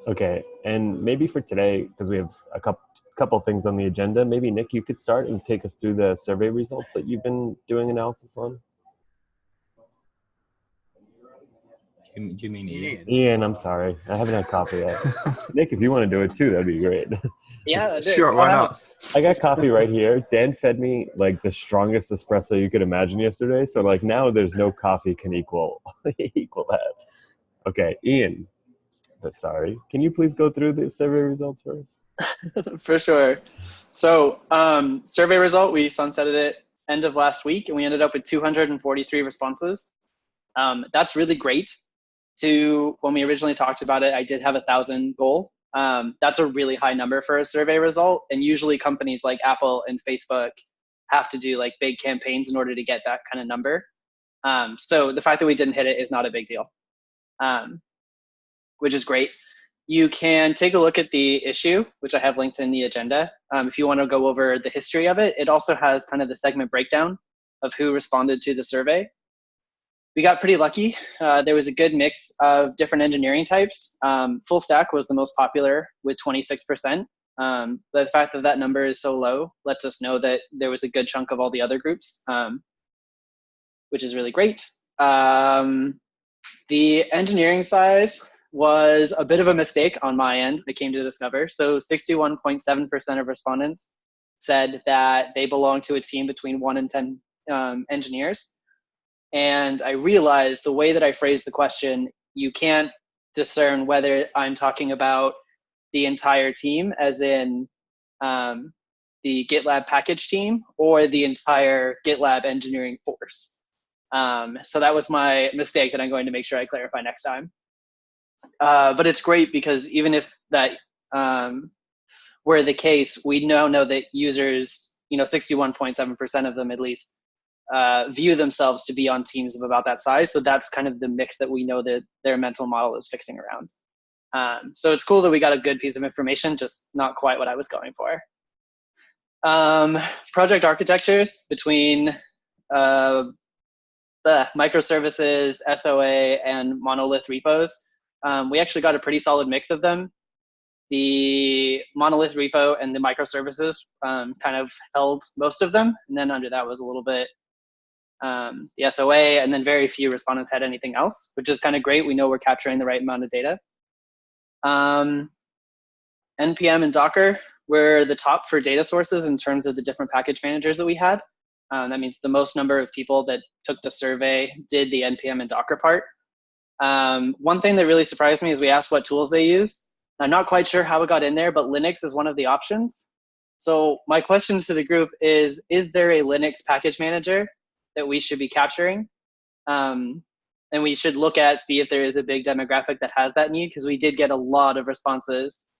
Okay, and maybe for today, because we have a couple things on the agenda, maybe Nick, you could start and take us through the survey results that you've been doing analysis on. Do you mean Ian? Ian, I'm sorry, I haven't had coffee yet. Nick, if you want to do it too, that'd be great. Yeah, Sure, why not? I got coffee right here. Dan fed me like the strongest espresso you could imagine yesterday, so like now there's no coffee can equal that. Okay, Ian. Sorry, can you please go through the survey results first? for sure. So survey result, we sunsetted it end of last week, and we ended up with 243 responses. That's really great. When we originally talked about it, I did have 1,000 goal. That's a really high number for a survey result, and usually companies like Apple and Facebook have to do like big campaigns in order to get that kind of number. So the fact that we didn't hit it is not a big deal, which is great. You can take a look at the issue, which I have linked in the agenda. If you want to go over the history of it, it also has kind of the segment breakdown of who responded to the survey. We got pretty lucky. There was a good mix of different engineering types. Full stack was the most popular with 26%. The fact that that number is so low lets us know that there was a good chunk of all the other groups, which is really great. The engineering size was a bit of a mistake on my end, I came to discover. So 61.7% of respondents said that they belong to a team between 1 and 10 engineers. And I realized the way that I phrased the question, you can't discern whether I'm talking about the entire team, as in the GitLab package team, or the entire GitLab engineering force. So that was my mistake that I'm going to make sure I clarify next time. But it's great because even if that were the case, we now know that users, 61.7% of them at least, view themselves to be on teams of about that size. So that's kind of the mix that we know that their mental model is fixing around. So it's cool that we got a good piece of information, just not quite what I was going for. Project architectures between the microservices, SOA, and monolith repos. We actually got a pretty solid mix of them. The monolith repo and the microservices kind of held most of them. And then under that was a little bit the SOA, and then very few respondents had anything else, which is kind of great. We know we're capturing the right amount of data. NPM and Docker were the top for data sources in terms of the different package managers that we had. That means the most number of people that took the survey did the NPM and Docker part. One thing that really surprised me is we asked what tools they use. I'm not quite sure how it got in there, but Linux is one of the options. So my question to the group is there a Linux package manager that we should be capturing? And we should look at, see if there is a big demographic that has that need, because we did get a lot of responses.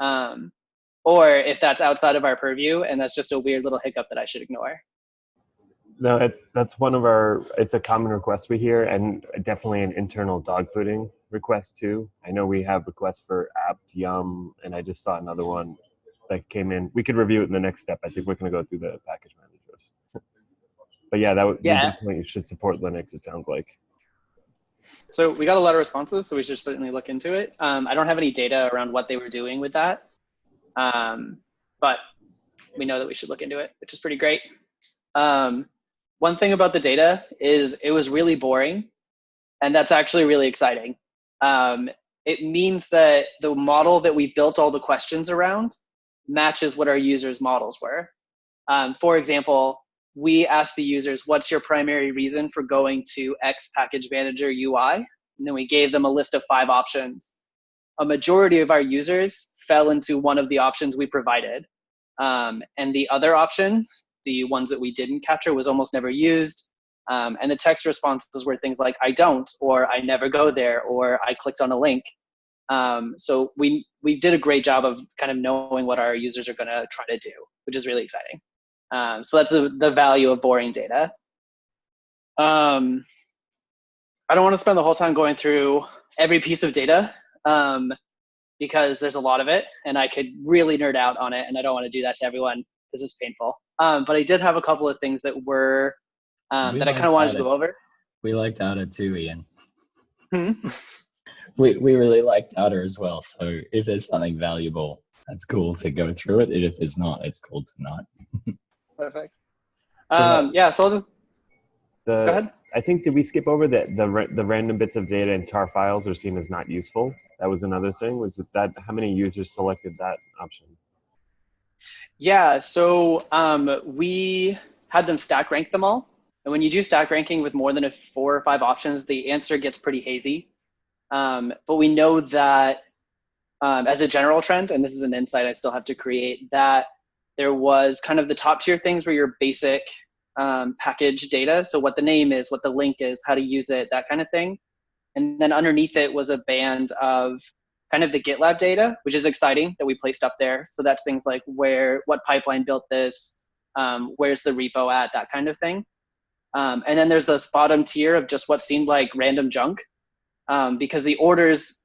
Or if that's outside of our purview and that's just a weird little hiccup that I should ignore. No, that's one of it's a common request we hear, and definitely an internal dogfooding request too. I know we have requests for apt, yum, and I just saw another one that came in. We could review it in the next step. I think we're going to go through the package managers. But yeah, we definitely should support Linux, it sounds like. So we got a lot of responses, so we should certainly look into it. I don't have any data around what they were doing with that, but we know that we should look into it, which is pretty great. One thing about the data is it was really boring, and that's actually really exciting. It means that the model that we built all the questions around matches what our users' models were. For example, we asked the users, what's your primary reason for going to X package manager UI? And then we gave them a list of 5 options. A majority of our users fell into one of the options we provided. And the other option, the ones that we didn't capture, was almost never used. And the text responses were things like, I don't, or I never go there, or I clicked on a link. So we did a great job of kind of knowing what our users are going to try to do, which is really exciting. So that's the value of boring data. I don't want to spend the whole time going through every piece of data because there's a lot of it, and I could really nerd out on it, and I don't want to do that to everyone because it's painful. But I did have a couple of things that were that I kind of wanted to go over. We liked Ada too, Ian. we really like data as well. So if there's something valuable, that's cool to go through it. And if there's not, it's cool to not. Perfect. So Yeah, so go the ahead. I think, did we skip over the random bits of data in tar files are seen as not useful? That was another thing. Was it that how many users selected that option? Yeah, so we had them stack rank them all. And when you do stack ranking with more than 4 or 5 options, the answer gets pretty hazy. But we know that as a general trend, and this is an insight I still have to create, that there was kind of the top tier things were your basic package data. So what the name is, what the link is, how to use it, that kind of thing. And then underneath it was a band of kind of the GitLab data, which is exciting that we placed up there. So that's things like what pipeline built this, where's the repo at, that kind of thing. And then there's this bottom tier of just what seemed like random junk, because the orders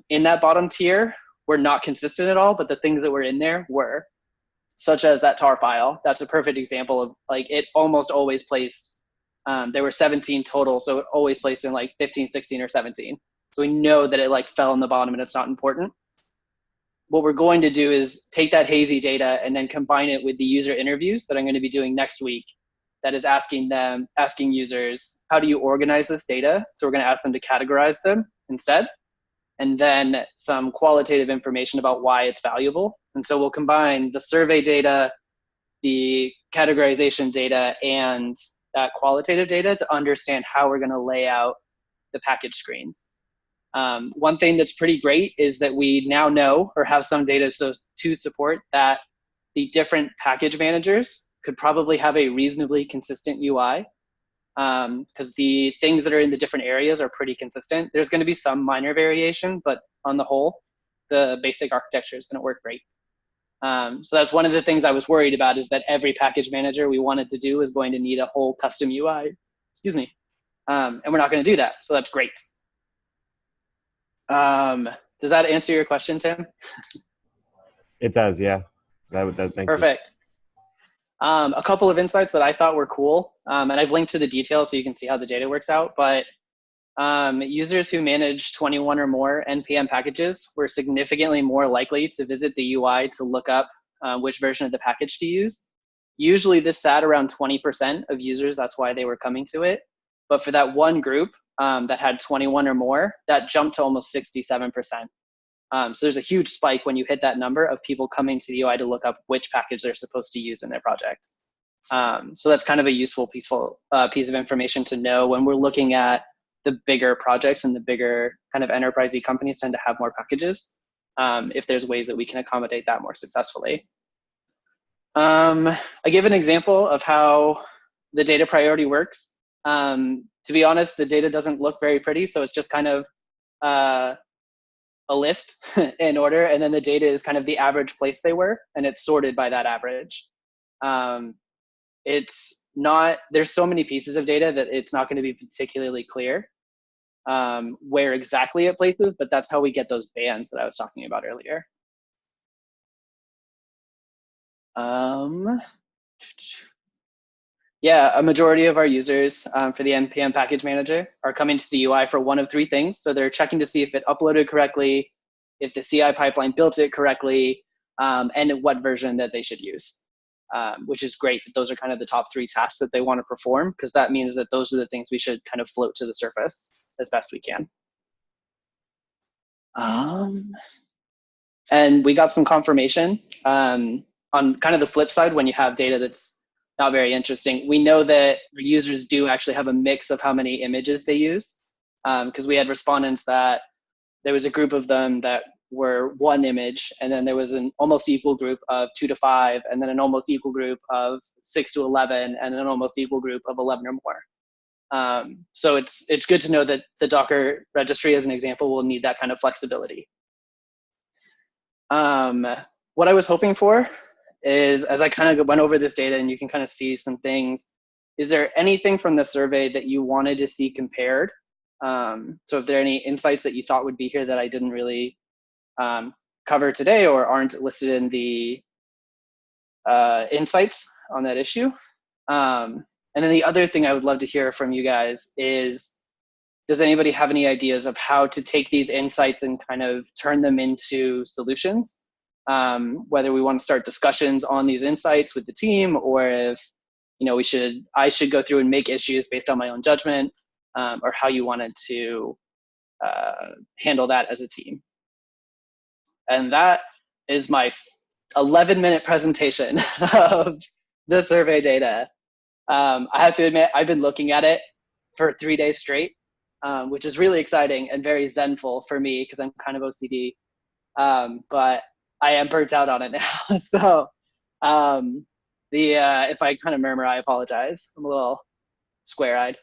in that bottom tier were not consistent at all, but the things that were in there were, such as that tar file. That's a perfect example of like it almost always placed. There were 17 total, so it always placed in like 15, 16, or 17. So we know that it like fell in the bottom and it's not important. What we're going to do is take that hazy data and then combine it with the user interviews that I'm going to be doing next week. That is asking users, how do you organize this data? So we're going to ask them to categorize them instead, and then some qualitative information about why it's valuable. And so we'll combine the survey data, the categorization data, and that qualitative data to understand how we're going to lay out the package screens. One thing that's pretty great is that we now know or have some data to support that the different package managers could probably have a reasonably consistent UI, because the things that are in the different areas are pretty consistent. There's going to be some minor variation, but on the whole, the basic architecture is going to work great. So that's one of the things I was worried about, is that every package manager we wanted to do is going to need a whole custom UI. Excuse me. And we're not going to do that. So that's great. Does that answer your question, Tim? It does, yeah. Thank you. Perfect. A couple of insights that I thought were cool, and I've linked to the details so you can see how the data works out, but users who manage 21 or more NPM packages were significantly more likely to visit the UI to look up which version of the package to use. Usually this sat around 20% of users, that's why they were coming to it. But for that one group that had 21 or more, that jumped to almost 67%. So there's a huge spike when you hit that number of people coming to the UI to look up which package they're supposed to use in their project. So that's kind of a useful piece of information to know when we're looking at the bigger projects, and the bigger kind of enterprisey companies tend to have more packages, if there's ways that we can accommodate that more successfully. I give an example of how the data priority works. To be honest, the data doesn't look very pretty, so it's just kind of a list in order, and then the data is kind of the average place they were, and it's sorted by that average. It's not, there's so many pieces of data that it's not going to be particularly clear where exactly it places, but that's how we get those bands that I was talking about earlier. Yeah, a majority of our users for the NPM package manager are coming to the UI for one of 3 things. So they're checking to see if it uploaded correctly, if the CI pipeline built it correctly, and what version that they should use, which is great that those are kind of the top 3 tasks that they want to perform, because that means that those are the things we should kind of float to the surface as best we can. And we got some confirmation on kind of the flip side. When you have data that's not very interesting, we know that users do actually have a mix of how many images they use, because we had respondents that there was a group of them that were 1 image, and then there was an almost equal group of 2 to 5, and then an almost equal group of 6 to 11, and an almost equal group of 11 or more. So it's good to know that the Docker registry, as an example, will need that kind of flexibility. What I was hoping for is, as I kind of went over this data and you can kind of see some things, is there anything from the survey that you wanted to see compared? So if there are any insights that you thought would be here that I didn't really cover today or aren't listed in the insights on that issue. And then the other thing I would love to hear from you guys is does anybody have any ideas of how to take these insights and kind of turn them into solutions? Whether we want to start discussions on these insights with the team, or if I should go through and make issues based on my own judgment, or how you wanted to handle that as a team. And that is my 11-minute presentation of the survey data. I have to admit, I've been looking at it for 3 days straight, which is really exciting and very zenful for me because I'm kind of OCD. But I am burnt out on it now. So if I kind of murmur, I apologize. I'm a little square-eyed.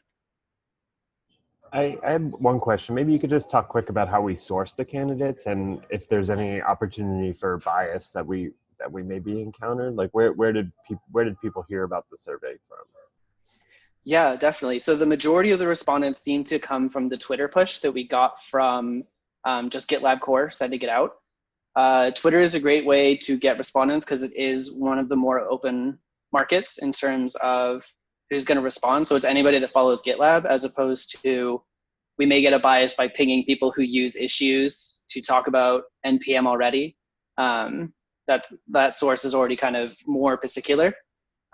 I had one question. Maybe you could just talk quick about how we source the candidates and if there's any opportunity for bias that we maybe encountered. Like where did people hear about the survey from? Yeah, definitely. So the majority of the respondents seem to come from the Twitter push that we got from just GitLab Core sending it out. Twitter is a great way to get respondents because it is one of the more open markets in terms of who's going to respond. So it's anybody that follows GitLab, as opposed to we may get a bias by pinging people who use issues to talk about NPM already. That source is already kind of more particular.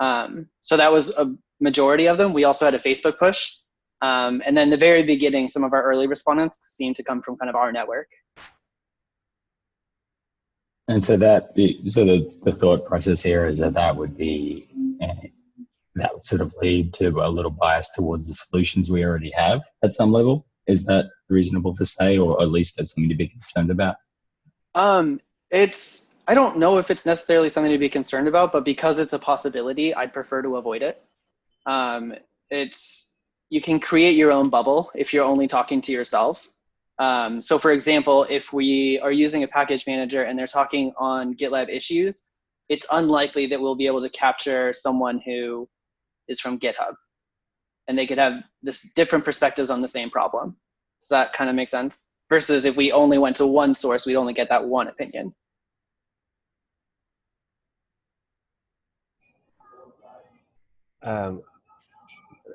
So that was a majority of them. We also had a Facebook push. And then the very beginning, some of our early respondents seemed to come from kind of our network. And so the thought process here is that would be, that would sort of lead to a little bias towards the solutions we already have at some level. Is that reasonable to say, or at least that's something to be concerned about? I don't know if it's necessarily something to be concerned about, but because it's a possibility, I'd prefer to avoid it. You can create your own bubble if you're only talking to yourselves. So for example, if we are using a package manager and they're talking on GitLab issues, it's unlikely that we'll be able to capture someone who is from GitHub. And they could have this different perspectives on the same problem. Does that kind of make sense? Versus if we only went to one source, we'd only get that one opinion.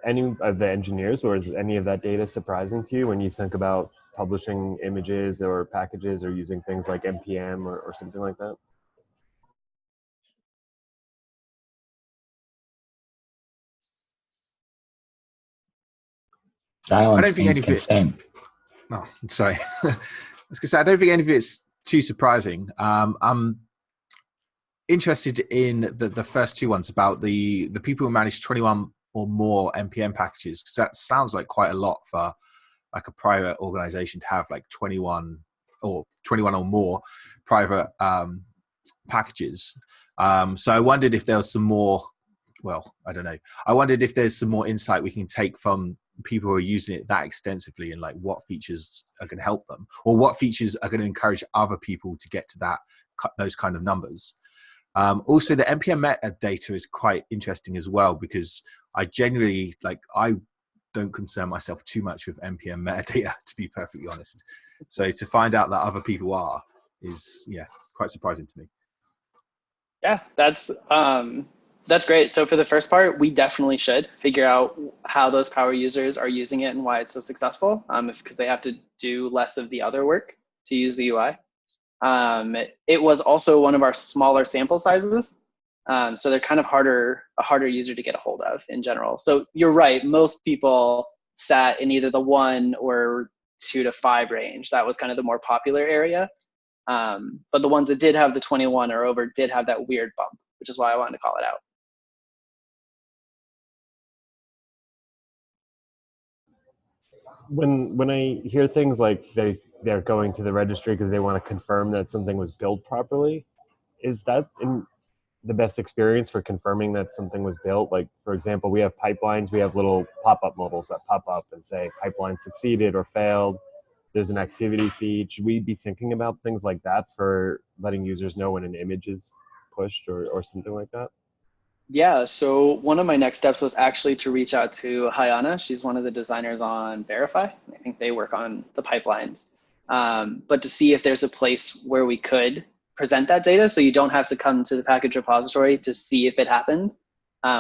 Any of the engineers, or is any of that data surprising to you when you think about publishing images or packages or using things like NPM or something like that? I don't think any of it. Oh, sorry. I was going to say, I don't think any of it's too surprising. I'm interested in the first two ones about the people who manage 21 or more NPM packages, because that sounds like quite a lot for like a private organization to have like 21 or more private packages. So I wondered if there was some more, well, I don't know. I wondered if there's some more insight we can take from people who are using it that extensively, and like what features are going to help them, or what features are going to encourage other people to get to those kind of numbers. Also, the NPM metadata is quite interesting as well, because I generally, I don't concern myself too much with NPM metadata, to be perfectly honest. So to find out that other people are is, quite surprising to me. Yeah, that's great. So for the first part, we definitely should figure out how those power users are using it and why it's so successful, because they have to do less of the other work to use the UI. It was also one of our smaller sample sizes, so they're kind of a harder user to get a hold of in general. So you're right, most people sat in either the 1 or 2 to 5 range. That was kind of the more popular area. But the ones that did have the 21 or over did have that weird bump, which is why I wanted to call it out. When I hear things like they're going to the registry because they want to confirm that something was built properly, is that the best experience for confirming that something was built? Like, for example, we have pipelines, we have little pop-up modals that pop up and say pipeline succeeded or failed. There's an activity feed. Should we be thinking about things like that for letting users know when an image is pushed or something like that? Yeah, so one of my next steps was actually to reach out to Hayana. She's one of the designers on Verify. I think they work on the pipelines. But to see if there's a place where we could present that data so you don't have to come to the package repository to see if it happened.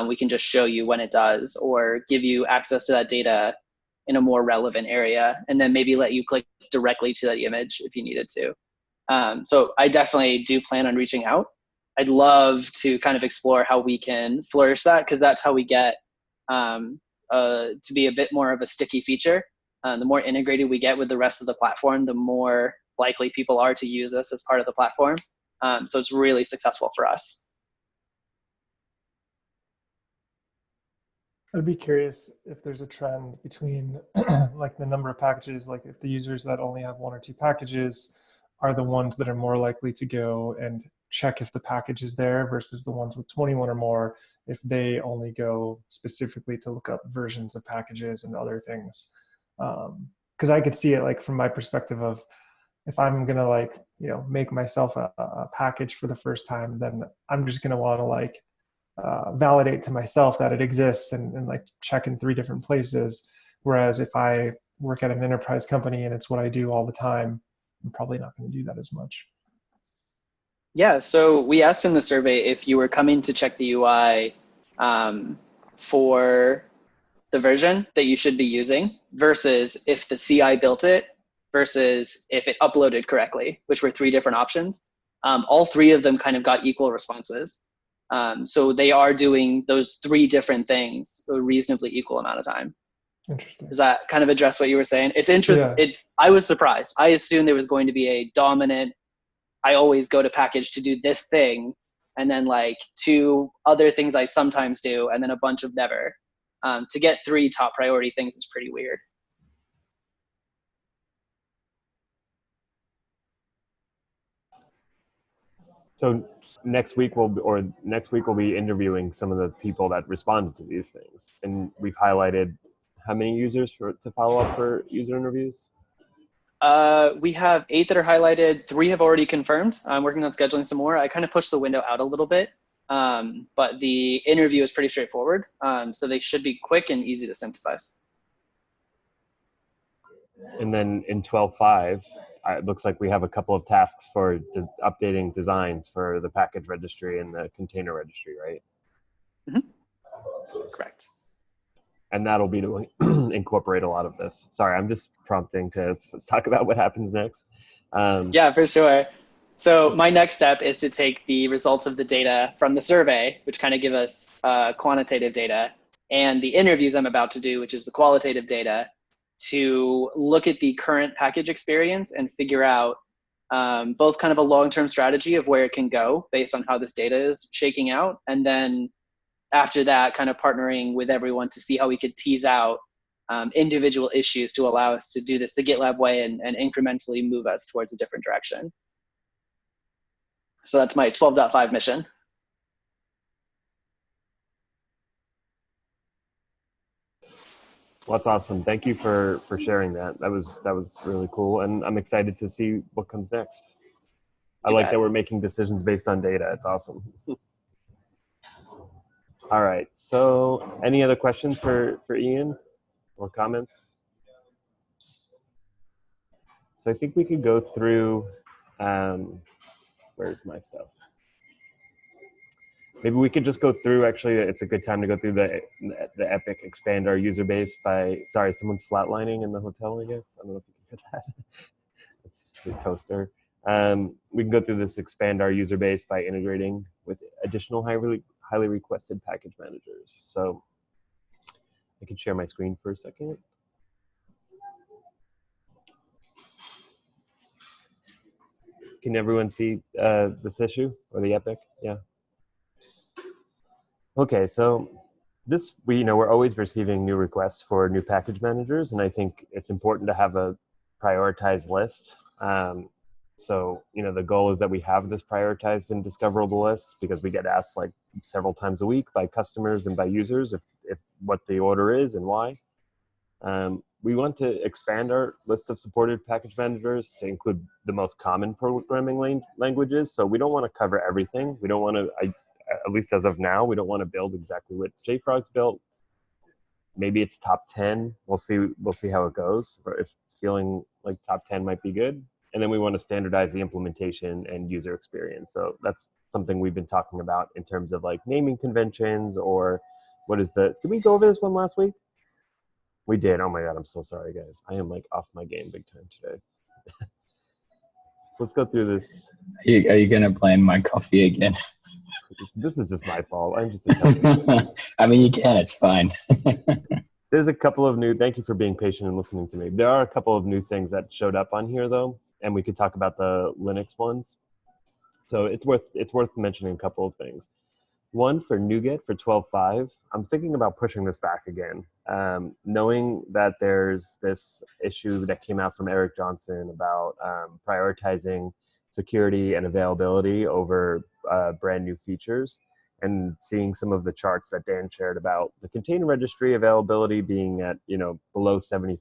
We can just show you when it does, or give you access to that data in a more relevant area, and then maybe let you click directly to that image if you needed to. So I definitely do plan on reaching out. I'd love to kind of explore how we can flourish that, because that's how we get to be a bit more of a sticky feature. The more integrated we get with the rest of the platform, the more likely people are to use us as part of the platform. So it's really successful for us. I'd be curious if there's a trend between like the number of packages, like if the users that only have 1 or 2 packages are the ones that are more likely to go and check if the package is there versus the ones with 21 or more, if they only go specifically to look up versions of packages and other things. Because I could see it like from my perspective of, if I'm gonna like, you know, make myself a package for the first time, then I'm just gonna want to like validate to myself that it exists and like check in 3 different places. Whereas if I work at an enterprise company and it's what I do all the time, I'm probably not going to do that as much. Yeah, so we asked in the survey if you were coming to check the UI for the version that you should be using versus if the CI built it versus if it uploaded correctly, which were 3 different options. All 3 of them kind of got equal responses. So they are doing those 3 different things a reasonably equal amount of time. Interesting. Does that kind of address what you were saying? It's interesting. Yeah. I was surprised. I assumed there was going to be a dominant, I always go to package to do this thing, and then like 2 other things I sometimes do, and then a bunch of never. To get 3 top priority things is pretty weird. So next week we'll be interviewing some of the people that responded to these things, and we've highlighted how many users to follow up for user interviews. We have 8 that are highlighted. 3 have already confirmed. I'm working on scheduling some more. I kind of pushed the window out a little bit, but the interview is pretty straightforward. So they should be quick and easy to synthesize. And then in 12.5, it looks like we have a couple of tasks for updating designs for the package registry and the container registry, right? Mm-hmm. Correct. And that'll be to incorporate a lot of this. Sorry, I'm just prompting to talk about what happens next. Yeah, for sure. So my next step is to take the results of the data from the survey, which kind of give us quantitative data, and the interviews I'm about to do, which is the qualitative data, to look at the current package experience and figure out both kind of a long-term strategy of where it can go based on how this data is shaking out. And then after that, kind of partnering with everyone to see how we could tease out individual issues to allow us to do this the GitLab way and incrementally move us towards a different direction. So that's my 12.5 mission. Well, that's awesome. Thank you for sharing that. That was really cool, and I'm excited to see what comes next. I like that we're making decisions based on data. It's awesome. All right. So, any other questions for Ian or comments? So I think we could go through. Where's my stuff? Maybe we could just go through. Actually, it's a good time to go through the Epic expand our user base by. Sorry, someone's flatlining in the hotel. I guess I don't know if you can hear that. It's the toaster. We can go through this expand our user base by integrating with additional highly requested package managers. So I can share my screen for a second. Can everyone see this issue or the Epic? Yeah. Okay, so we're always receiving new requests for new package managers, and I think it's important to have a prioritized list. So the goal is that we have this prioritized and discoverable list, because we get asked like several times a week by customers and by users if what the order is and why. We want to expand our list of supported package managers to include the most common programming languages. So we don't want to cover everything. We don't want to, at least as of now, we don't want to build exactly what JFrog's built. Maybe it's top 10. We'll see how it goes. Or if it's feeling like top 10 might be good. And then we want to standardize the implementation and user experience. So that's something we've been talking about in terms of like naming conventions, or did we go over this one last week? We did. Oh my God, I'm so sorry, guys. I am like off my game big time today. So let's go through this. Are you going to blame my coffee again? This is just my fault. I'm just a I mean, you can. It's fine. There's a couple of new, thank you for being patient and listening to me. There are a couple of new things that showed up on here though, and we could talk about the Linux ones. So it's worth mentioning a couple of things. One for NuGet for 12.5. I'm thinking about pushing this back again, knowing that there's this issue that came out from Eric Johnson about prioritizing security and availability over brand new features, and seeing some of the charts that Dan shared about the container registry availability being at below 75%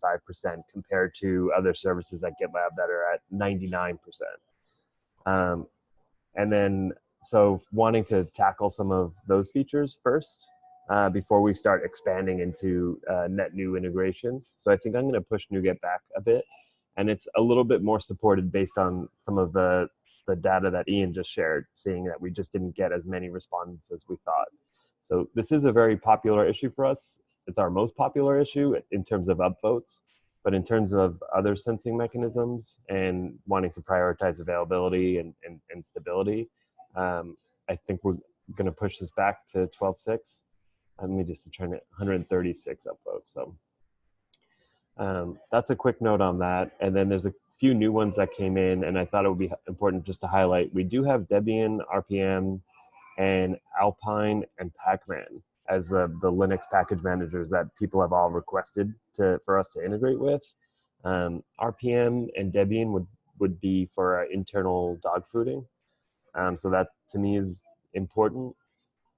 compared to other services at GitLab that are at 99%. And then, so wanting to tackle some of those features first before we start expanding into net new integrations. So I think I'm going to push NuGet back a bit. And it's a little bit more supported based on some of the data that Ian just shared, seeing that we just didn't get as many respondents as we thought. So this is a very popular issue for us. It's our most popular issue in terms of upvotes. But in terms of other sensing mechanisms and wanting to prioritize availability and stability, I think we're going to push this back to 12.6. Let me just try to 136 upvotes. So that's a quick note on that. And then there's a few new ones that came in, and I thought it would be important just to highlight. We do have Debian, RPM, and Alpine and Pacman as the Linux package managers that people have all requested for us to integrate with. RPM and Debian would be for our internal dog fooding. So that to me is important.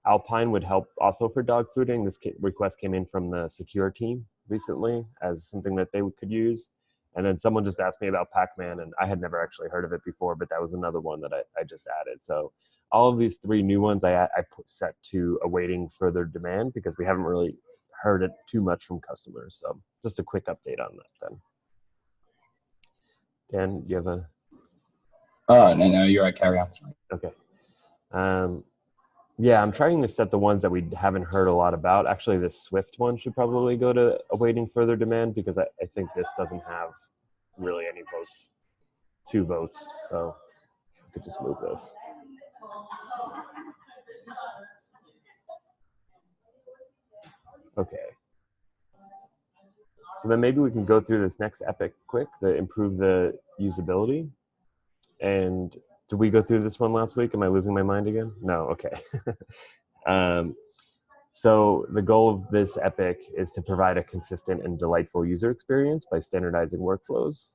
Alpine would help also for dog fooding. This request came in from the secure team recently as something that they could use. And then someone just asked me about Pacman, and I had never actually heard of it before, but that was another one that I just added. So all of these three new ones I put set to awaiting further demand because we haven't really heard it too much from customers. So just a quick update on that then. Dan, you have a... Oh, no, you're right. Carry on. Sorry. Okay. Yeah, I'm trying to set the ones that we haven't heard a lot about. Actually, this Swift one should probably go to awaiting further demand because I think this doesn't have really any votes, 2 votes. So I could just move this. Okay. So then maybe we can go through this next epic quick to improve the usability. And did we go through this one last week? Am I losing my mind again? No, okay. So the goal of this epic is to provide a consistent and delightful user experience by standardizing workflows,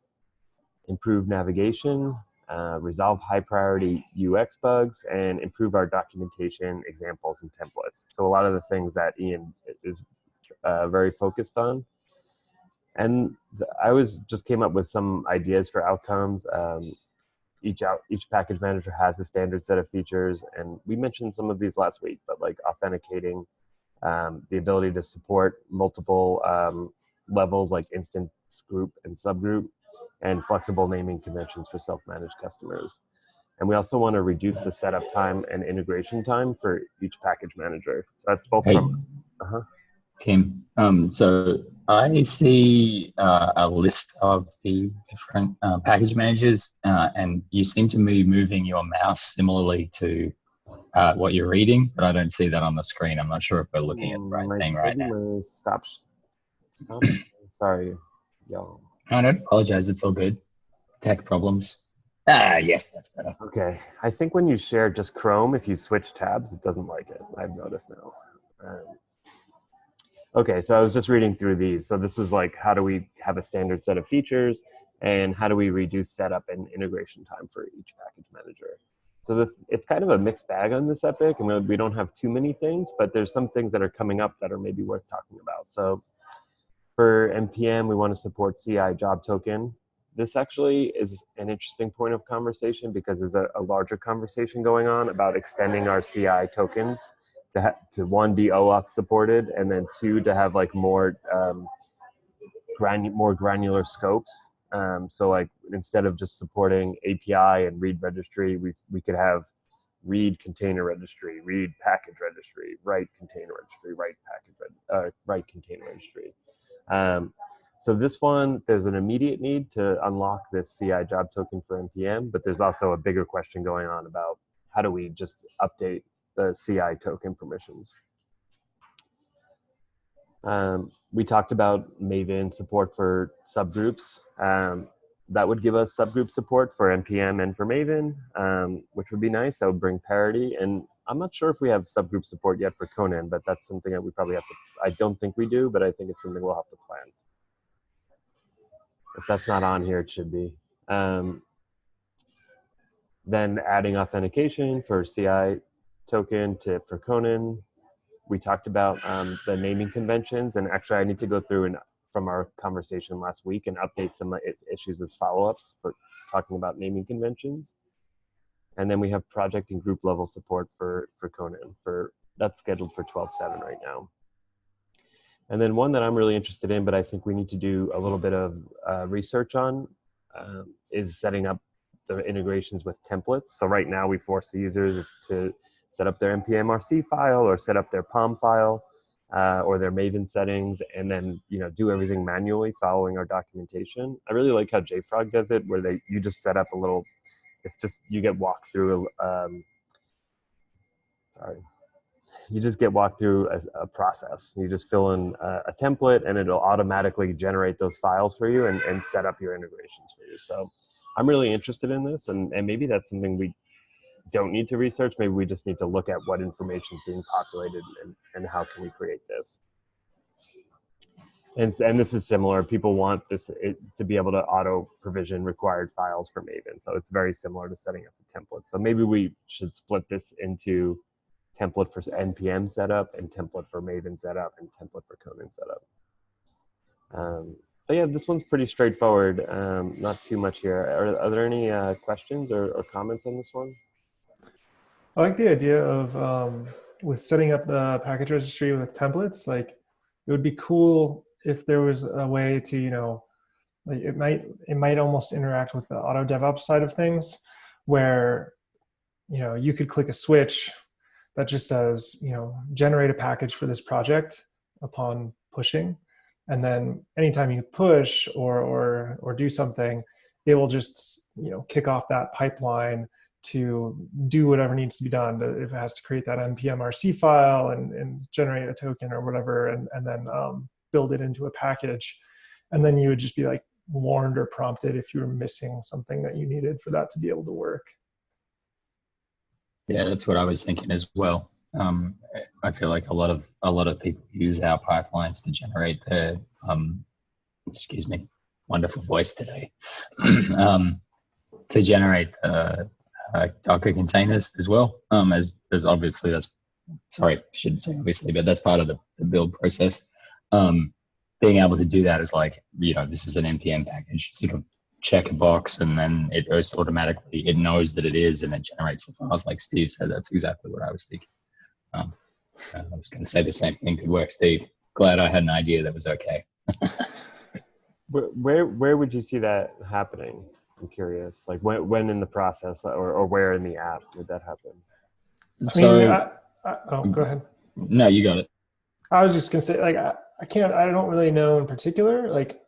improve navigation, resolve high priority UX bugs, and improve our documentation, examples, and templates. So a lot of the things that Ian is very focused on. And I just came up with some ideas for outcomes. Each package manager has a standard set of features, and we mentioned some of these last week, but like authenticating, the ability to support multiple levels like instance, group, and subgroup, and flexible naming conventions for self-managed customers. And we also want to reduce the setup time and integration time for each package manager. So that's both from... Tim, so I see a list of the different package managers, and you seem to be moving your mouse similarly to what you're reading, but I don't see that on the screen. I'm not sure if we're looking at the right thing right now. Stop. Sorry, y'all. I don't apologize. It's all good. Tech problems. Yes, that's better. Okay. I think when you share just Chrome, if you switch tabs, it doesn't like it. I've noticed now. Okay, so I was just reading through these. So this was like, how do we have a standard set of features, and how do we reduce setup and integration time for each package manager? So it's kind of a mixed bag on this epic, and we don't have too many things, but there's some things that are coming up that are maybe worth talking about. So for NPM, we want to support CI job token. This actually is an interesting point of conversation because there's a larger conversation going on about extending our CI tokens to one, be OAuth supported, and then 2, to have like more granular scopes. So like instead of just supporting API and read registry, we could have read container registry, read package registry, write container registry, write container registry. So this one, there's an immediate need to unlock this CI job token for NPM, but there's also a bigger question going on about how do we just update the CI token permissions. We talked about Maven support for subgroups. That would give us subgroup support for NPM and for Maven, which would be nice. That would bring parity. And I'm not sure if we have subgroup support yet for Conan, but that's something that we probably have to, I don't think we do, but I think it's something we'll have to plan. If that's not on here, it should be. Then adding authentication for CI token for Conan. We talked about the naming conventions, and actually I need to go through and from our conversation last week and update some issues as follow-ups for talking about naming conventions. And then we have project and group level support for Conan. That's scheduled for 12/7 right now. And then one that I'm really interested in, but I think we need to do a little bit of research on, is setting up the integrations with templates. So right now we force the users to set up their npm-rc file or set up their POM file or their Maven settings, and then do everything manually following our documentation. I really like how JFrog does it, where you just set up a little. It's just you get walked through. You just get walked through a process. You just fill in a template, and it'll automatically generate those files for you and set up your integrations for you. So I'm really interested in this, and maybe that's something we don't need to research. Maybe we just need to look at what information is being populated and how can we create this. And this is similar. People want this to be able to auto provision required files for Maven. So it's very similar to setting up the template. So maybe we should split this into template for NPM setup and template for Maven setup and template for Conan setup. But yeah, this one's pretty straightforward. Not too much here. Are there any questions or comments on this one? I like the idea of with setting up the package registry with templates. Like, it would be cool if there was a way to, like it might almost interact with the auto DevOps side of things, where you could click a switch that just says generate a package for this project upon pushing, and then anytime you push or do something, it will just kick off that pipeline to do whatever needs to be done. If it has to create that npm-rc file and generate a token or whatever, and then build it into a package, and then you would just be like warned or prompted if you were missing something that you needed for that to be able to work. Yeah, that's what I was thinking as well. I feel like a lot of people use our pipelines to generate their excuse me, wonderful voice today, to generate Docker containers as well. As obviously sorry, I shouldn't say obviously, but that's part of the build process. Being able to do that is like, this is an npm package, sort of check a box, and then it automatically, it knows that it is, and it generates the files. Like Steve said, that's exactly what I was thinking. I was going to say the same thing could work, Steve. Glad I had an idea that was okay. Where would you see that happening? I'm curious. Like when in the process, or where in the app would that happen? Go ahead. No, you got it. I was just gonna say, like, I don't really know in particular. Like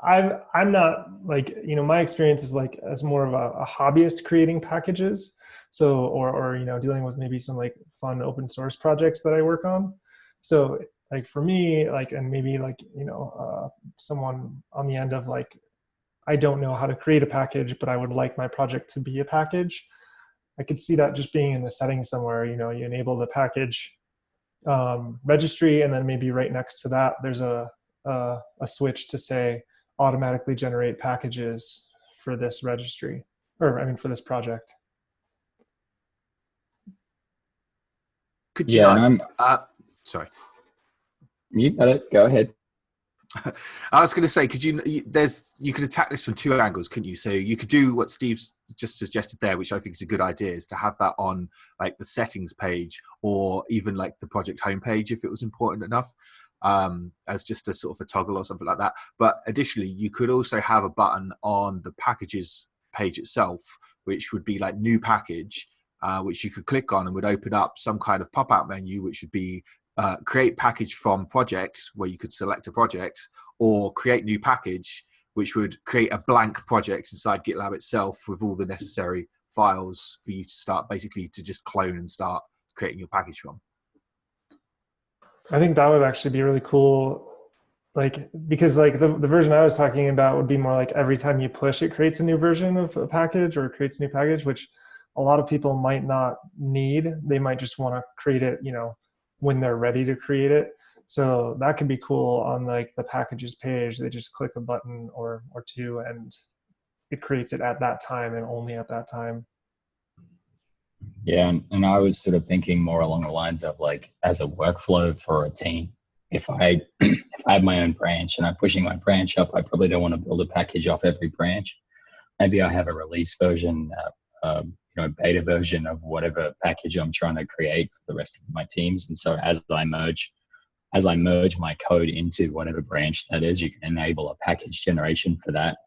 I'm not like, my experience is like as more of a hobbyist creating packages. So, or dealing with maybe some like fun open source projects that I work on. So like for me, like, and maybe like, someone on the end of like, I don't know how to create a package, but I would like my project to be a package. I could see that just being in the settings somewhere. You enable the package registry, and then maybe right next to that, there's a switch to say automatically generate packages for this registry, or for this project. Could you sorry. You got it. Go ahead. I was going to say, you could attack this from two angles, couldn't you? So you could do what Steve's just suggested there, which I think is a good idea, is to have that on like the settings page, or even like the project homepage if it was important enough, as just a sort of a toggle or something like that. But additionally, you could also have a button on the packages page itself, which would be like new package, which you could click on and would open up some kind of pop-out menu, which would be create package from project, where you could select a project, or create new package, which would create a blank project inside GitLab itself with all the necessary files for you to start basically to just clone and start creating your package from. I think that would actually be really cool. Like, because like the version I was talking about would be more like every time you push, it creates a new version of a package, or it creates a new package, which a lot of people might not need. They might just want to create it, you know, when they're ready to create it. So that could be cool on like the packages page. They just click a button or two, and it creates it at that time and only at that time. Yeah, and I was sort of thinking more along the lines of like as a workflow for a team. If I if I have my own branch and I'm pushing my branch up, I probably don't want to build a package off every branch. Maybe I have a release version, beta version of whatever package I'm trying to create for the rest of my teams. And so as I merge my code into whatever branch that is, you can enable a package generation for that.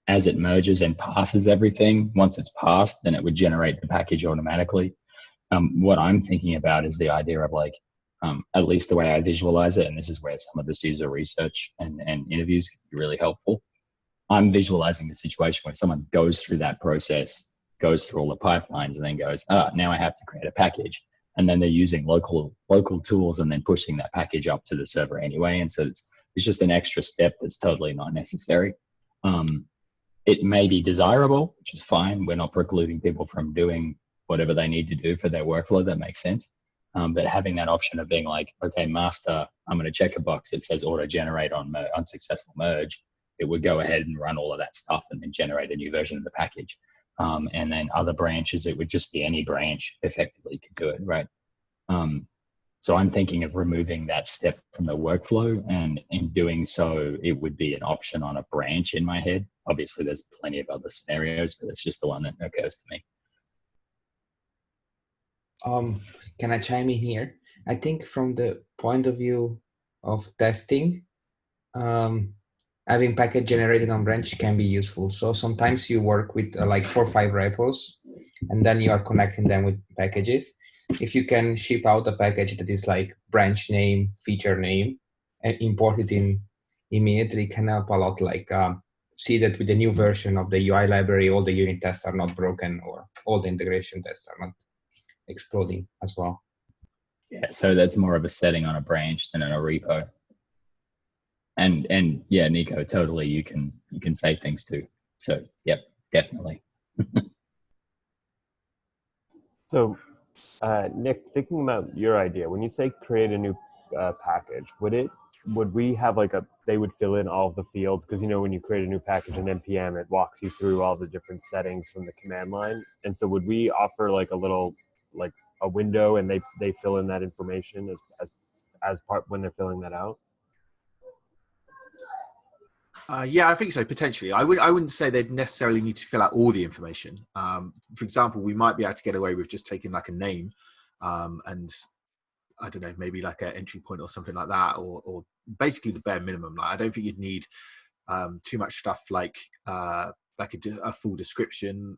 As it merges and passes everything, once it's passed, then it would generate the package automatically. What I'm thinking about is the idea of like, at least the way I visualize it, and this is where some of this user research and interviews can be really helpful. I'm visualizing the situation where someone goes through that process, goes through all the pipelines, and then goes, now I have to create a package. And then they're using local tools and then pushing that package up to the server anyway. And so it's just an extra step that's totally not necessary. It may be desirable, which is fine. We're not precluding people from doing whatever they need to do for their workflow. That makes sense. But having that option of being like, okay, master, I'm going to check a box that says auto generate on unsuccessful merge. It would go ahead and run all of that stuff and then generate a new version of the package. And then other branches, it would just be any branch effectively could do it, right? So I'm thinking of removing that step from the workflow, and in doing so, it would be an option on a branch in my head. Obviously, there's plenty of other scenarios, but it's just the one that occurs to me. Can I chime in here? I think from the point of view of testing, having package generated on branch can be useful. So sometimes you work with like 4 or 5 repos, and then you are connecting them with packages. If you can ship out a package that is like branch name, feature name, and import it in immediately, can help a lot. Like see that with the new version of the UI library, all the unit tests are not broken, or all the integration tests are not exploding as well. Yeah, so that's more of a setting on a branch than in a repo. And yeah, Nico, totally, you can say things too. So yep, definitely. So Nick, thinking about your idea, when you say create a new package, would we have like they would fill in all of the fields? Because, you know, when you create a new package in NPM, it walks you through all the different settings from the command line. And so would we offer like a little, like a window, and they fill in that information as part when they're filling that out? Yeah, I think so, potentially. I wouldn't say they'd necessarily need to fill out all the information. For example, we might be able to get away with just taking like a name and I don't know, maybe like an entry point or something like that, or basically the bare minimum. Like, I don't think you'd need too much stuff like a full description,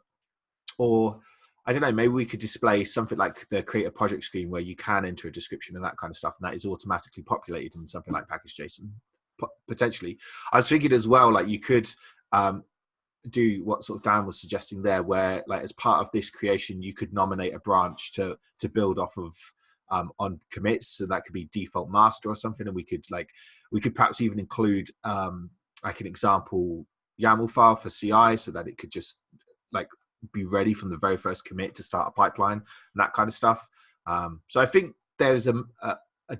or I don't know, maybe we could display something like the create a project screen where you can enter a description and that kind of stuff, and that is automatically populated in something like package.json. Potentially, I was thinking as well, like you could do what sort of Dan was suggesting there, where like as part of this creation, you could nominate a branch to build off of on commits. So that could be default master or something, and we could perhaps even include like an example YAML file for CI, so that it could just like be ready from the very first commit to start a pipeline and that kind of stuff. So I think there's a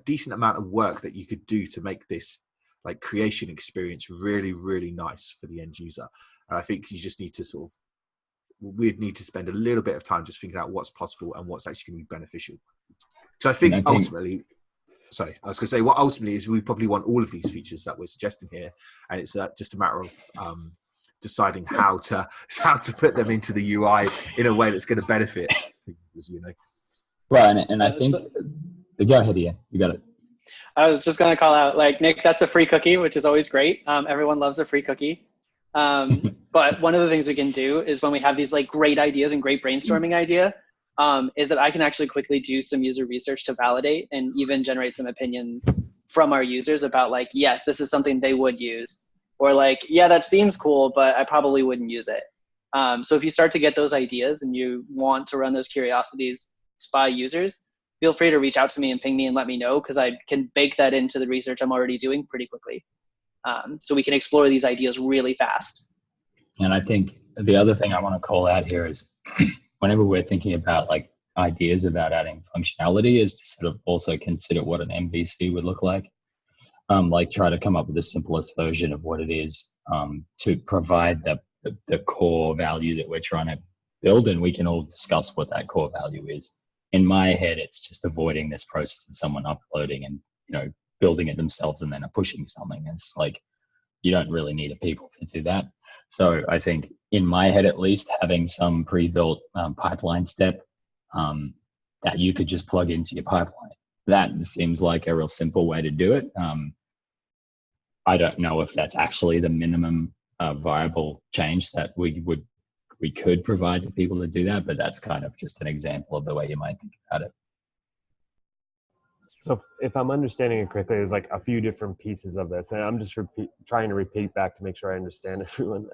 decent amount of work that you could do to make this like creation experience really, really nice for the end user. And I think you just need to we'd need to spend a little bit of time just thinking out what's possible and what's actually going to be beneficial. So I think ultimately, sorry, I was going to say what ultimately is we probably want all of these features that we're suggesting here, and it's just a matter of deciding how to put them into the UI in a way that's going to benefit, you know. Right, and I think go ahead, Ian. You got it. I was just going to call out, like, Nick, that's a free cookie, which is always great. Everyone loves a free cookie. But one of the things we can do is when we have these like great ideas and great brainstorming idea, is that I can actually quickly do some user research to validate and even generate some opinions from our users about like, yes, this is something they would use, or like, yeah, that seems cool, but I probably wouldn't use it. So if you start to get those ideas and you want to run those curiosities by users, feel free to reach out to me and ping me and let me know, because I can bake that into the research I'm already doing pretty quickly. So we can explore these ideas really fast. And I think the other thing I want to call out here is whenever we're thinking about like ideas about adding functionality, is to sort of also consider what an MVC would look like. Like try to come up with the simplest version of what it is, to provide the core value that we're trying to build, and we can all discuss what that core value is. In my head, it's just avoiding this process of someone uploading and, you know, building it themselves and then pushing something. It's like, you don't really need a people to do that. So I think in my head, at least, having some pre-built pipeline step that you could just plug into your pipeline, that seems like a real simple way to do it. I don't know if that's actually the minimum viable change that we could provide to people to do that, but that's kind of just an example of the way you might think about it. So if I'm understanding it correctly, there's like a few different pieces of this, and I'm just trying to repeat back to make sure I understand everyone.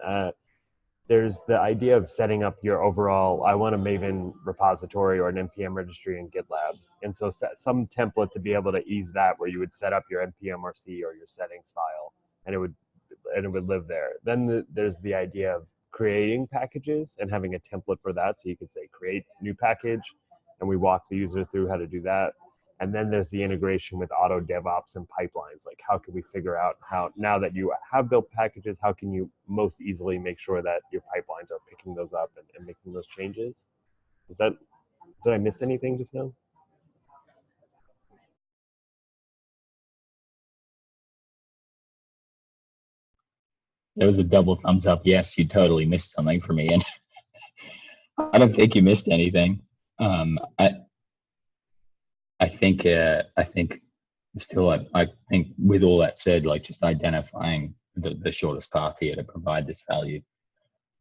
There's the idea of setting up your overall, I want a Maven repository or an NPM registry in GitLab. And so set some template to be able to ease that, where you would set up your npmrc or your settings file, and it would live there. Then there's the idea of creating packages and having a template for that. So you could say create new package, and we walk the user through how to do that. And then there's the integration with auto DevOps and pipelines. Like, how can we figure out how, now that you have built packages, how can you most easily make sure that your pipelines are picking those up and making those changes? Did I miss anything just now? There was a double thumbs up. Yes, you totally missed something for me. And I don't think you missed anything. I think still, I think with all that said, like just identifying the shortest path here to provide this value.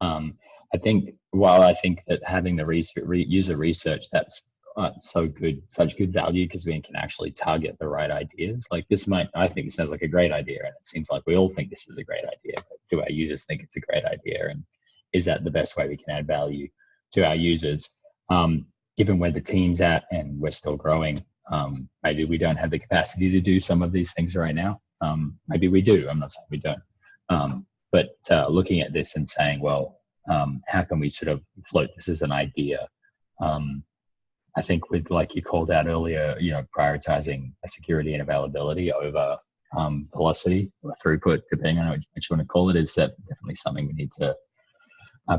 I think while I think that having the user research, that's such good value, because we can actually target the right ideas. Like this I think it sounds like a great idea, and it seems like we all think this is a great idea, but do our users think it's a great idea? And is that the best way we can add value to our users? Given where the team's at and we're still growing, maybe we don't have the capacity to do some of these things right now. Maybe we do. I'm not saying we don't. But looking at this and saying, well, how can we sort of float this as an idea? I think with, like you called out earlier, you know, prioritizing security and availability over velocity or throughput, depending on what you want to call it, is that definitely something we need to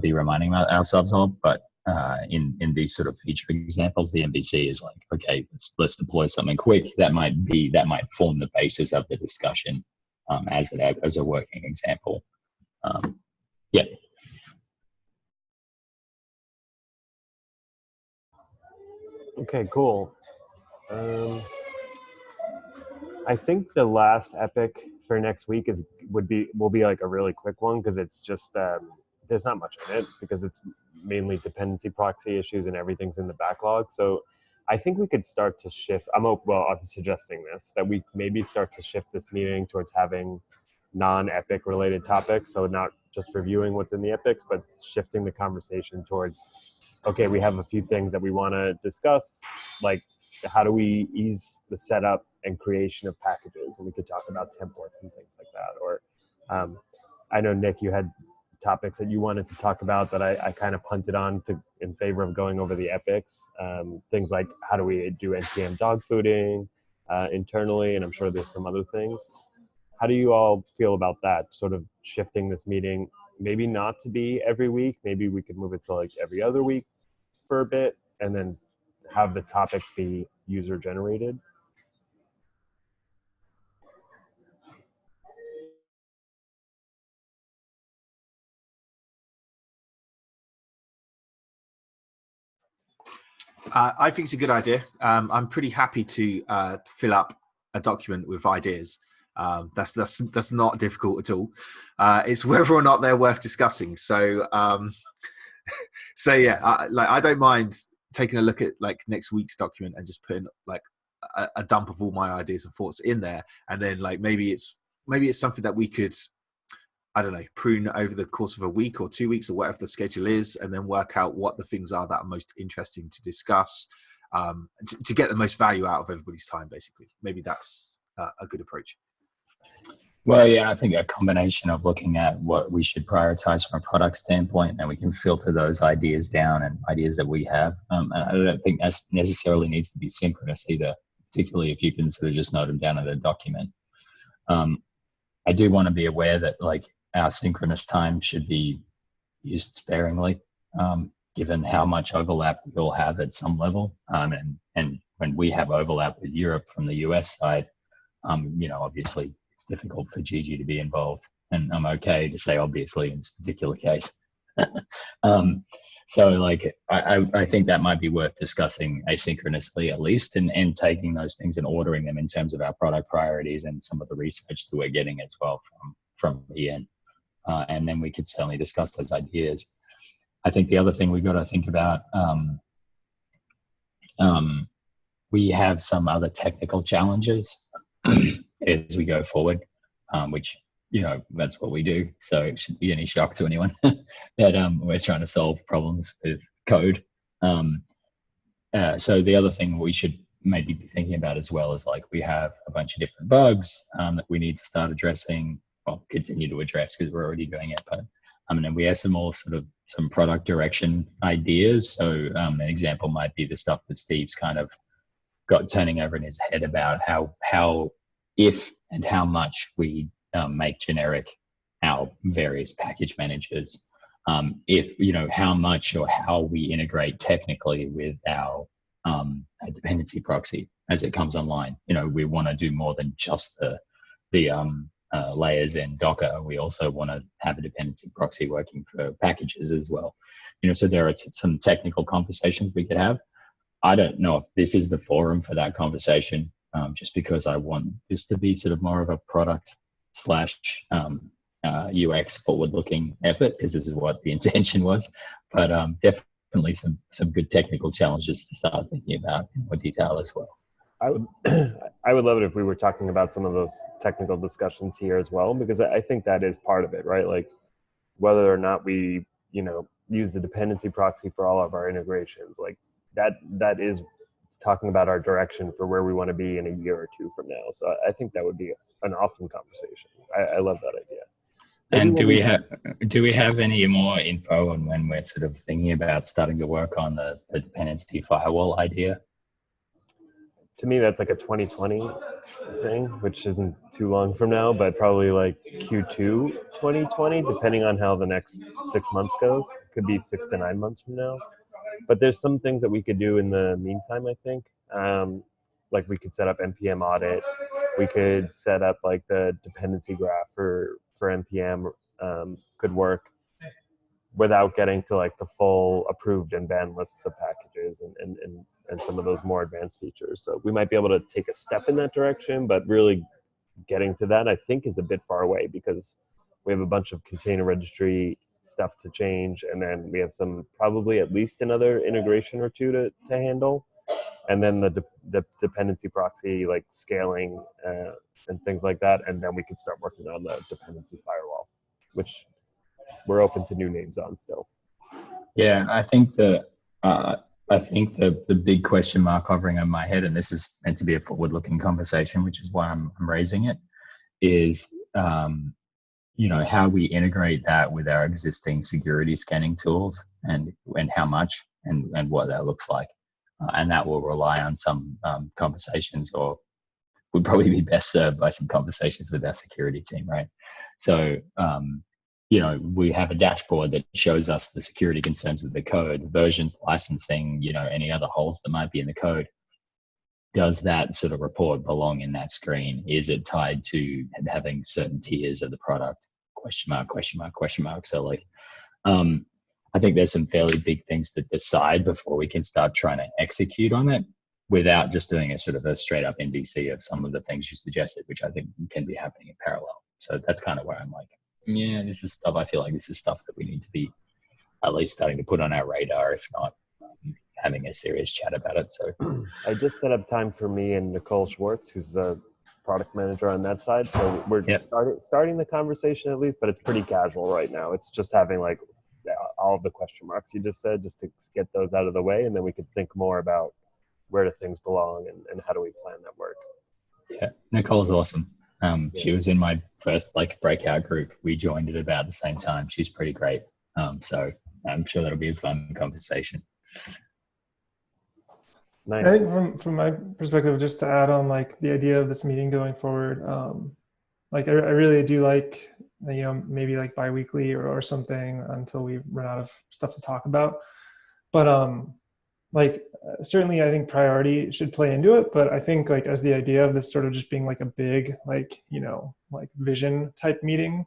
be reminding ourselves of. But in these sort of feature examples, the MVC is like, okay, let's deploy something quick. That might form the basis of the discussion as a working example. Yeah. Okay, cool. I think the last epic for next week will be like a really quick one, because it's just there's not much in it, because it's mainly dependency proxy issues and everything's in the backlog. So I think we could start to shift. I'm suggesting that we maybe start to shift this meeting towards having non-epic related topics. So not just reviewing what's in the epics, but shifting the conversation towards, okay, we have a few things that we want to discuss, like how do we ease the setup and creation of packages, and we could talk about templates and things like that. Or I know, Nick, you had topics that you wanted to talk about that I kind of punted on in favor of going over the epics. Things like how do we do NPM dog fooding internally, and I'm sure there's some other things. How do you all feel about that, sort of shifting this meeting, maybe not to be every week, maybe we could move it to like every other week for a bit, and then have the topics be user generated? I think it's a good idea. I'm pretty happy to fill up a document with ideas. That's not difficult at all. It's whether or not they're worth discussing. So, so yeah, I don't mind taking a look at like next week's document and just putting like a dump of all my ideas and thoughts in there, and then like maybe it's something that we could, I don't know, prune over the course of a week or 2 weeks or whatever the schedule is, and then work out what the things are that are most interesting to discuss, to get the most value out of everybody's time, basically. Maybe that's a good approach. Well, yeah, I think a combination of looking at what we should prioritize from a product standpoint, and we can filter those ideas down and ideas that we have. And I don't think that necessarily needs to be synchronous either, particularly if you can sort of just note them down in a document. I do want to be aware that like our synchronous time should be used sparingly, given how much overlap we'll have at some level. And when we have overlap with Europe from the US side, obviously it's difficult for Gigi to be involved, and I'm okay to say obviously in this particular case. So like I think that might be worth discussing asynchronously at least, and taking those things and ordering them in terms of our product priorities and some of the research that we're getting as well from Ian. And then we could certainly discuss those ideas. I think the other thing we've got to think about, we have some other technical challenges as we go forward, which, that's what we do. So it shouldn't be any shock to anyone that we're trying to solve problems with code. So the other thing we should maybe be thinking about as well is like we have a bunch of different bugs that we need to start addressing, well, continue to address because we're already doing it. But and we have some product direction ideas. So an example might be the stuff that Steve's kind of got turning over in his head about how if and how much we make generic our various package managers, if how much or how we integrate technically with our dependency proxy as it comes online. We want to do more than just the layers in Docker. We also want to have a dependency proxy working for packages as well. So there are some technical conversations we could have. I don't know if this is the forum for that conversation, just because I want this to be sort of more of a product / UX forward-looking effort, because this is what the intention was. But definitely some good technical challenges to start thinking about in more detail as well. I would love it if we were talking about some of those technical discussions here as well, because I think that is part of it, right? Like whether or not we, use the dependency proxy for all of our integrations, like that is talking about our direction for where we want to be in a year or two from now. So I think that would be an awesome conversation. I love that idea. And do we have any more info on when we're sort of thinking about starting to work on the dependency firewall idea? To me, that's like a 2020 thing, which isn't too long from now, but probably like Q2 2020, depending on how the next 6 months goes. Could be 6 to 9 months from now. But there's some things that we could do in the meantime, I think. Like we could set up NPM audit. We could set up like the dependency graph for NPM could work without getting to like the full approved and banned lists of packages and some of those more advanced features. So we might be able to take a step in that direction, but really getting to that, I think, is a bit far away because we have a bunch of container registry stuff to change, and then we have probably at least another integration or two to handle, and then the dependency proxy, like scaling and things like that, and then we could start working on the dependency firewall, which we're open to new names on still. Yeah, I think the big question mark hovering in my head, and this is meant to be a forward-looking conversation, which is why I'm raising it, is how we integrate that with our existing security scanning tools, and how much and what that looks like, and that will rely on some conversations, or would probably be best served by some conversations with our security team, right? So we have a dashboard that shows us the security concerns with the code, versions, licensing, any other holes that might be in the code. Does that sort of report belong in that screen? Is it tied to having certain tiers of the product? Question mark, question mark, question mark. So like, I think there's some fairly big things to decide before we can start trying to execute on it without just doing a sort of a straight up NDC of some of the things you suggested, which I think can be happening in parallel. So that's kind of where I'm like, yeah, this is stuff. I feel like this is stuff that we need to be at least starting to put on our radar, if not having a serious chat about it. So I just set up time for me and Nicole Schwartz, who's the product manager on that side. So we're Yep. starting the conversation at least, but it's pretty casual right now. It's just having like all of the question marks you just said, just to get those out of the way, and then we could think more about where do things belong and how do we plan that work. Yeah, Nicole's awesome. She was in my first like breakout group. We joined at about the same time. She's pretty great. So I'm sure that'll be a fun conversation. Nice. I think from my perspective, just to add on like the idea of this meeting going forward, like I really do like, maybe like bi-weekly or something until we run out of stuff to talk about. But like certainly I think priority should play into it, but I think like as the idea of this sort of just being like a big like like vision type meeting,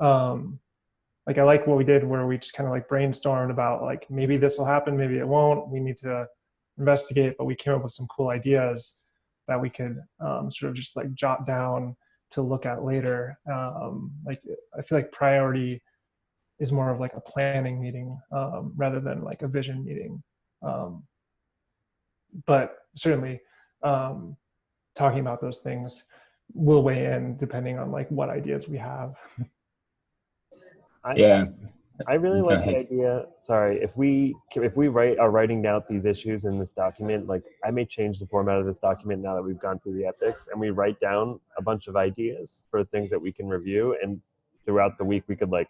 like I like what we did where we just kind of like brainstormed about like maybe this will happen, maybe it won't, we need to investigate, but we came up with some cool ideas that we could sort of just like jot down to look at later. Like I feel like priority is more of like a planning meeting rather than like a vision meeting. But certainly talking about those things will weigh in depending on like what ideas we have. I really like the idea. Sorry, if we are writing down these issues in this document, like I may change the format of this document now that we've gone through the ethics, and we write down a bunch of ideas for things that we can review, and throughout the week we could like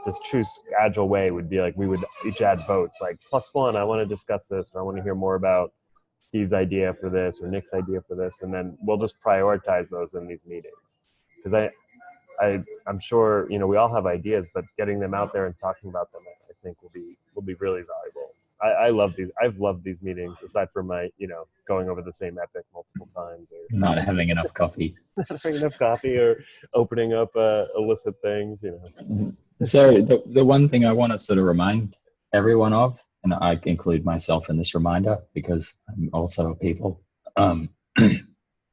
just choose agile way would be like we would each add votes like +1. I want to discuss this, or I want to hear more about Steve's idea for this or Nick's idea for this, and then we'll just prioritize those in these meetings because I'm sure we all have ideas, but getting them out there and talking about them, I think will be really valuable. I love these. I've loved these meetings, aside from my going over the same epic multiple times, or not having enough coffee, or opening up illicit things. So the one thing I want to sort of remind everyone of, and I include myself in this reminder because I'm also a people.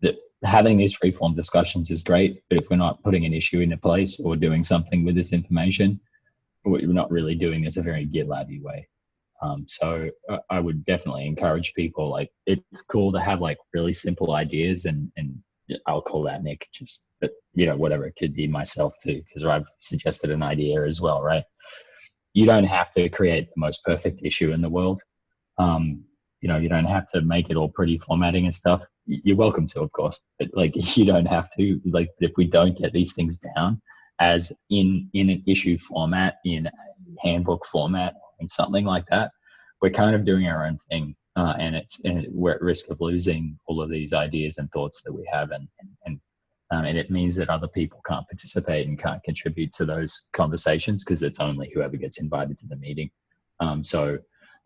That having these free-form discussions is great, but if we're not putting an issue into place or doing something with this information, we're not really doing this a very GitLab-y way. So I would definitely encourage people, like it's cool to have like really simple ideas, and I'll call that Nick, just, but whatever, it could be myself too, because I've suggested an idea as well, right? You don't have to create the most perfect issue in the world. You don't have to make it all pretty formatting and stuff. You're welcome to, of course, but like you don't have to. Like if we don't get these things down as in an issue format, in handbook format, and something like that, we're kind of doing our own thing, and we're at risk of losing all of these ideas and thoughts that we have, and it means that other people can't participate and can't contribute to those conversations because it's only whoever gets invited to the meeting. So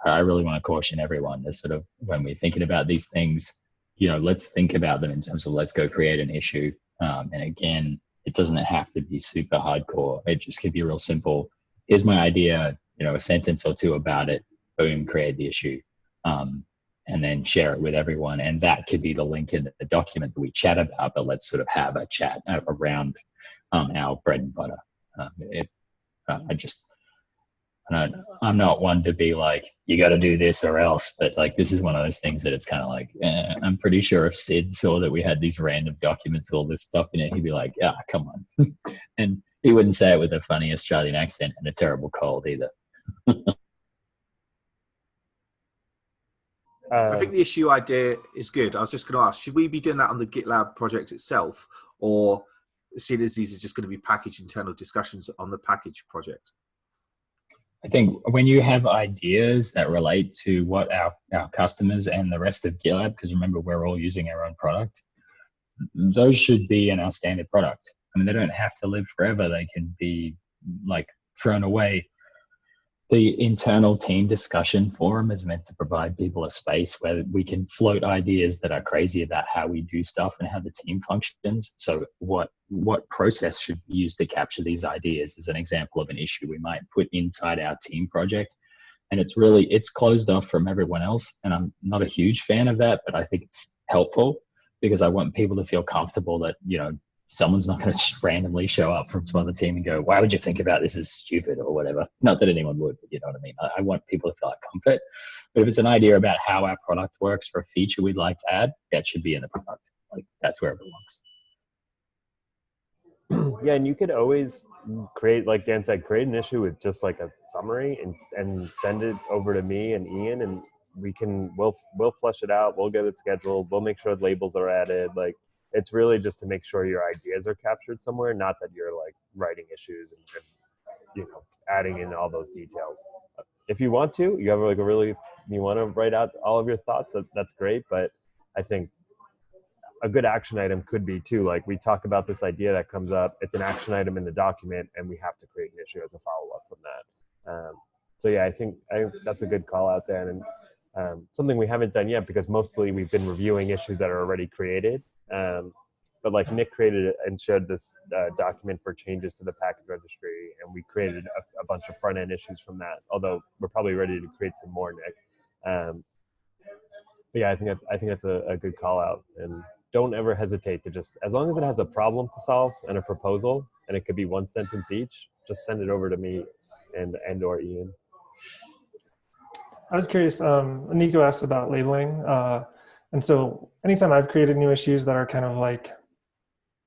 I really want to caution everyone to sort of, when we're thinking about these things, let's think about them in terms of let's go create an issue. And again, it doesn't have to be super hardcore. It just could be real simple. Here's my idea, a sentence or two about it, boom, create the issue. And then share it with everyone. And that could be the link in the document that we chat about, but let's sort of have a chat around our bread and butter. I'm not one to be like, you got to do this or else, but like, this is one of those things that it's kind of like, I'm pretty sure if Sid saw that we had these random documents with all this stuff in it, he'd be like, come on. And he wouldn't say it with a funny Australian accent and a terrible cold either. I think the issue idea is good. I was just going to ask, should we be doing that on the GitLab project itself, or seeing as these are just going to be package internal discussions on the package project? I think when you have ideas that relate to what our customers and the rest of GitLab, because remember, we're all using our own product, those should be in our standard product. I mean, they don't have to live forever. They can be like thrown away. The internal team discussion forum is meant to provide people a space where we can float ideas that are crazy about how we do stuff and how the team functions. So what process should be used to capture these ideas is an example of an issue we might put inside our team project. And it's closed off from everyone else. And I'm not a huge fan of that, but I think it's helpful because I want people to feel comfortable that, someone's not going to randomly show up from some other team and go, why would you think about this as stupid or whatever? Not that anyone would, but you know what I mean? I want people to feel like comfort. But if it's an idea about how our product works for a feature we'd like to add, that should be in the product. Like that's where it belongs. Yeah, and you could always create, like Dan said, create an issue with just like a summary and send it over to me and Ian, and we'll flush it out. We'll get it scheduled. We'll make sure labels are added. Like it's really just to make sure your ideas are captured somewhere, not that you're like writing issues and adding in all those details. If you want to, you have like you want to write out all of your thoughts. That's great, but I think a good action item could be too, like we talk about this idea that comes up, it's an action item in the document and we have to create an issue as a follow-up from that. So yeah, I think that's a good call out there, and something we haven't done yet because mostly we've been reviewing issues that are already created. But like Nick created and shared this document for changes to the package registry, and we created a bunch of front-end issues from that, although we're probably ready to create some more, Nick. But yeah, I think that's a good call out, and don't ever hesitate to just, as long as it has a problem to solve and a proposal, and it could be one sentence each, just send it over to me and or Ian. I was curious, Nico asked about labeling. And so anytime I've created new issues that are kind of like,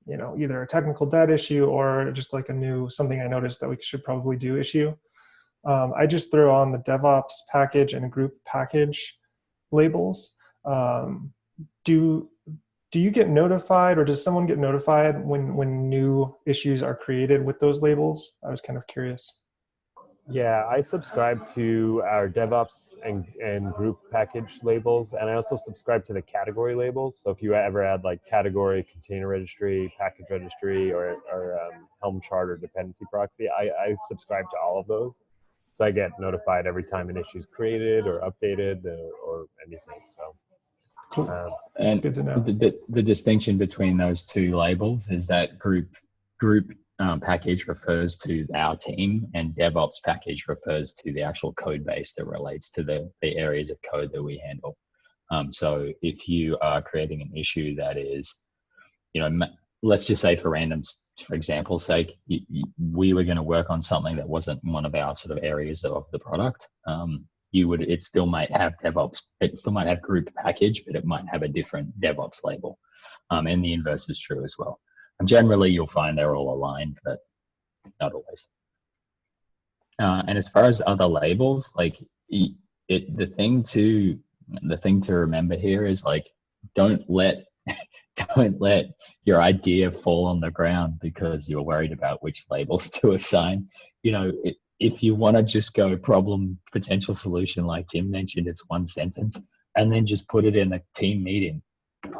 either a technical debt issue or just like a new, something I noticed that we should probably do issue, I just throw on the DevOps package and group package labels. Do you get notified, or does someone get notified when new issues are created with those labels? I was kind of curious. Yeah, I subscribe to our DevOps and group package labels, and I also subscribe to the category labels. So if you ever add like category, container registry, package registry, or Helm chart or dependency proxy, I subscribe to all of those. So I get notified every time an issue is created or updated or anything. So. Cool. And it's good to know. The distinction between those two labels is that group package refers to our team, and DevOps package refers to the actual code base that relates to the areas of code that we handle. So if you are creating an issue that is, let's just say for example's sake, we were going to work on something that wasn't one of our sort of areas of the product. It still might have DevOps, it still might have group package, but it might have a different DevOps label. And the inverse is true as well. And generally you'll find they're all aligned, but not always. And as far as other labels, like the thing to remember here is like, don't let your idea fall on the ground because you're worried about which labels to assign. If you want to just go problem, potential solution, like Tim mentioned, it's one sentence, and then just put it in a team meeting.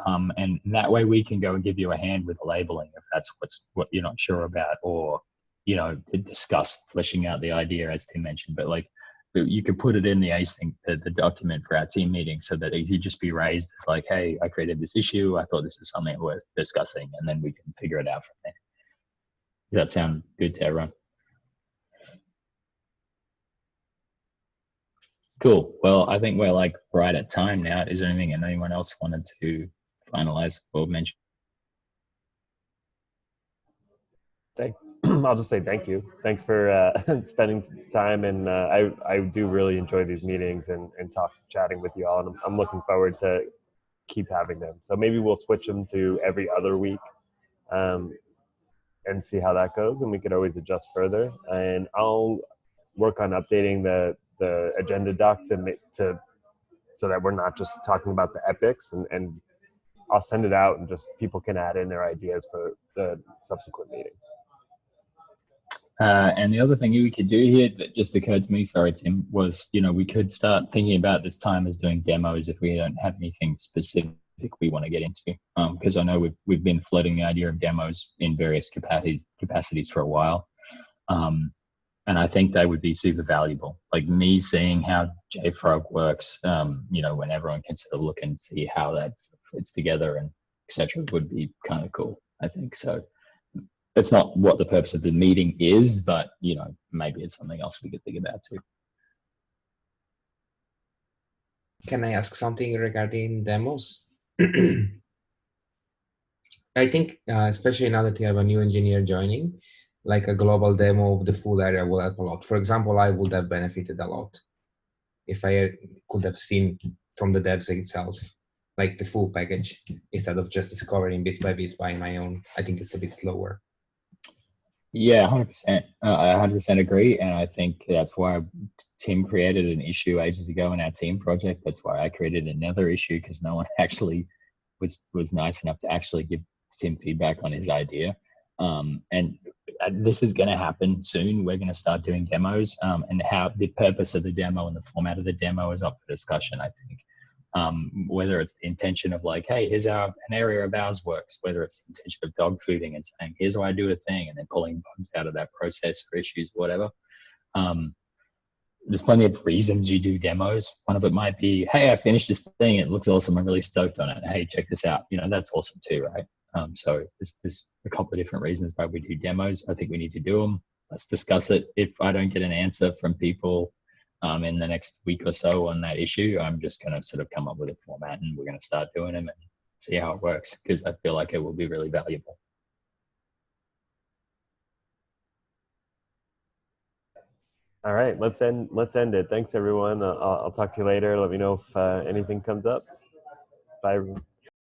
And that way we can go and give you a hand with the labeling if that's what you're not sure about, or, discuss fleshing out the idea as Tim mentioned. But like, you could put it in the async, the document for our team meeting, so that it could just be raised as like, hey, I created this issue. I thought this is something worth discussing, and then we can figure it out from there. Does that sound good to everyone? Cool. Well, I think we're like right at time now. Is there anything anyone else wanted to finalize or mention? I'll just say thank you. Thanks for spending time, and I do really enjoy these meetings and chatting with you all, and I'm looking forward to keep having them. So maybe we'll switch them to every other week and see how that goes, and we could always adjust further. And I'll work on updating the agenda doc to so that we're not just talking about the epics, and I'll send it out and just people can add in their ideas for the subsequent meeting. And the other thing we could do here that just occurred to me, sorry Tim, was we could start thinking about this time as doing demos if we don't have anything specific we want to get into, because I know we've been floating the idea of demos in various capacities for a while. And I think they would be super valuable. Like me seeing how JFrog works, when everyone can sort of look and see how that fits together and etc. would be kind of cool, I think. So it's not what the purpose of the meeting is, but maybe it's something else we could think about too. Can I ask something regarding demos? I think, especially now that you have a new engineer joining, like a global demo of the full area will help a lot. For example, I would have benefited a lot. if I could have seen from the devs itself, like the full package, instead of just discovering bit by bit by my own. I think it's a bit slower. Yeah, 100%. I 100% agree, and I think that's why Tim created an issue ages ago in our team project. That's why I created another issue, because no one actually was nice enough to actually give Tim feedback on his idea. And this is going to happen soon. We're going to start doing demos, and how the purpose of the demo and the format of the demo is up for discussion, I think. Whether it's the intention of like, hey, here's how an area of ours works, whether it's the intention of dog fooding and saying, here's how I do a thing, and then pulling bugs out of that process or issues, whatever. There's plenty of reasons you do demos. One of it might be, hey, I finished this thing. It looks awesome. I'm really stoked on it. Hey, check this out. That's awesome too, right? So there's a couple of different reasons why we do demos. I think we need to do them. Let's discuss it. If I don't get an answer from people in the next week or so on that issue, I'm just going to sort of come up with a format, and we're going to start doing them and see how it works, because I feel like it will be really valuable. All right, let's end it. Thanks everyone. I'll talk to you later. Let me know if anything comes up. Bye everyone.